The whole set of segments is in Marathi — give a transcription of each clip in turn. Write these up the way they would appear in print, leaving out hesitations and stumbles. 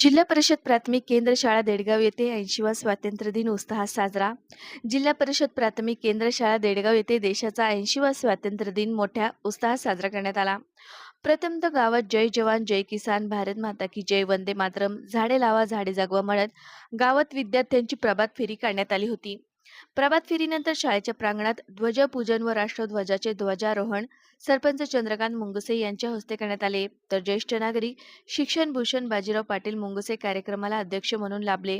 जिल्हा परिषद प्राथमिक केंद्र शाळा देडगाव येथे 80वा स्वातंत्र्य दिन उत्साहात साजरा. जिल्हा परिषद प्राथमिक केंद्र शाळा देडगाव येथे देशाचा 80वा स्वातंत्र्य दिन मोठ्या उत्साहात साजरा करण्यात आला. प्रथमतः गावात जय जवान जय किसान भारत माता की जय वंदे मातरम झाडे लावा झाडे जगवा म्हणत गावात विद्यार्थ्यांची प्रभात फेरी काढण्यात आली होती. प्रभात फेरीनंतर शाळेच्या प्रांगणात ध्वजपूजन व राष्ट्रध्वजाचे ध्वजारोहण सरपंच चंद्रकांत मुंगसे यांच्या हस्ते करण्यात आले. तर ज्येष्ठ नागरिक शिक्षणभूषण बाजीराव पाटील मुंगसे कार्यक्रमाला अध्यक्ष म्हणून लाभले.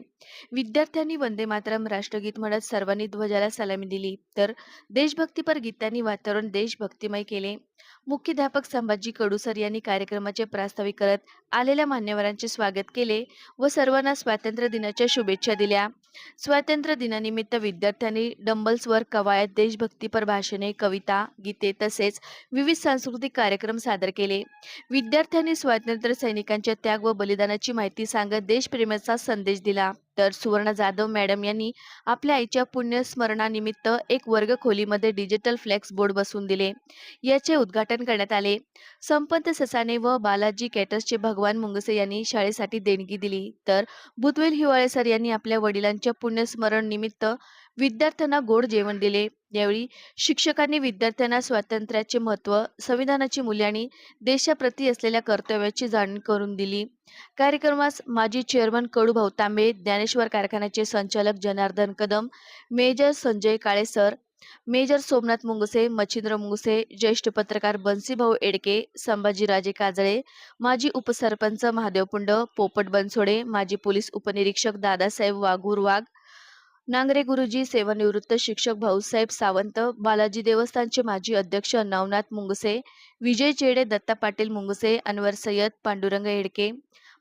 विद्यार्थ्यांनी वंदे मातरम राष्ट्रगीत म्हणत सर्वांनी ध्वजाला सलामी दिली. तर देशभक्तीपर गीतांनी वातावरण देशभक्तिमय केले. मुख्याध्यापक संभाजी कडूसर यांनी कार्यक्रमाचे प्रास्ताविक करत आलेल्या मान्यवरांचे स्वागत केले व सर्वांना स्वातंत्र्य दिनाच्या शुभेच्छा दिल्या. स्वातंत्र्य दिनानिमित्त विद्यार्थ्यांनी डंबल्सवर कवायत, देशभक्तीपर भाषणे, कविता, गीते तसेच विविध सांस्कृतिक कार्यक्रम सादर केले. विद्यार्थ्यांनी स्वातंत्र्य सैनिकांच्या त्याग व बलिदानाची माहिती सांगत देशप्रेमाचा संदेश दिला. तर सुवर्णा जाधव मॅडम यांनी आपल्या आईच्या पुण्यस्मरणानिमित्त एक वर्ग खोलीमध्ये डिजिटल फ्लेक्स बोर्ड बसवून दिले. याचे उद्घाटन करण्यात आले. संपत ससाने व बालाजी कॅटर्सचे भगवान मुंगसे यांनी शाळेसाठी देणगी दिली. तर बुधवेल हिवाळे सर यांनी आपल्या वडिलांच्या पुण्यस्मरण निमित्त विद्यार्थ्यांना गोड जेवण दिले. यावेळी शिक्षकांनी विद्यार्थ्यांना स्वातंत्र्याचे महत्त्व, संविधानाची मूल्ये आणि देशाप्रती असलेल्या कर्तव्याची जाणीव करून दिली. कार्यक्रमास माजी चेअरमन कडूभाऊ तांबे, ज्ञानेश्वर कारखान्याचे संचालक जनार्दन कदम, मेजर संजय काळे सर, मेजर सोमनाथ मुंगसे, मच्छिंद्र मुंगसे, ज्येष्ठ पत्रकार बन्सीभाऊ एडके, संभाजीराजे काजळे, माजी उपसरपंच महादेव पुंड, पोपट बनसोडे, माजी पोलीस उपनिरीक्षक दादासाहेब वाघूर वाघ, नांगरे गुरुजी, सेवानिवृत्त शिक्षक भाऊसाहेब सावंत, बालाजी देवस्थानचे माजी अध्यक्ष नवनाथ मुंगसे, विजय चेडे, दत्ता पाटील मुंगसे, अनवर सय्यद, पांडुरंग हेडके,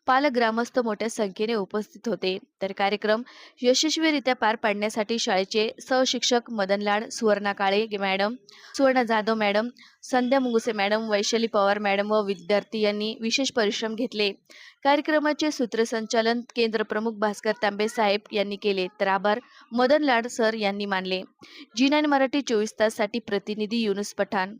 पालक, ग्रामस्थ मोठ्या संख्येने उपस्थित होते. तर कार्यक्रम यशस्वीरित्या पार पाडण्यासाठी शाळेचे सहशिक्षक मदन लाड, सुवर्णा काळे मॅडम, सुवर्णा जाधव मॅडम, संध्या मुंगसे मॅडम, वैशाली पवार मॅडम व विद्यार्थी यांनी विशेष परिश्रम घेतले. कार्यक्रमाचे सूत्रसंचालन केंद्र प्रमुख भास्कर तांबे साहेब यांनी केले. तर आभार मदन लाड सर यांनी मानले. जी9 मराठी 24 तास साठी प्रतिनिधी युनुस पठाण.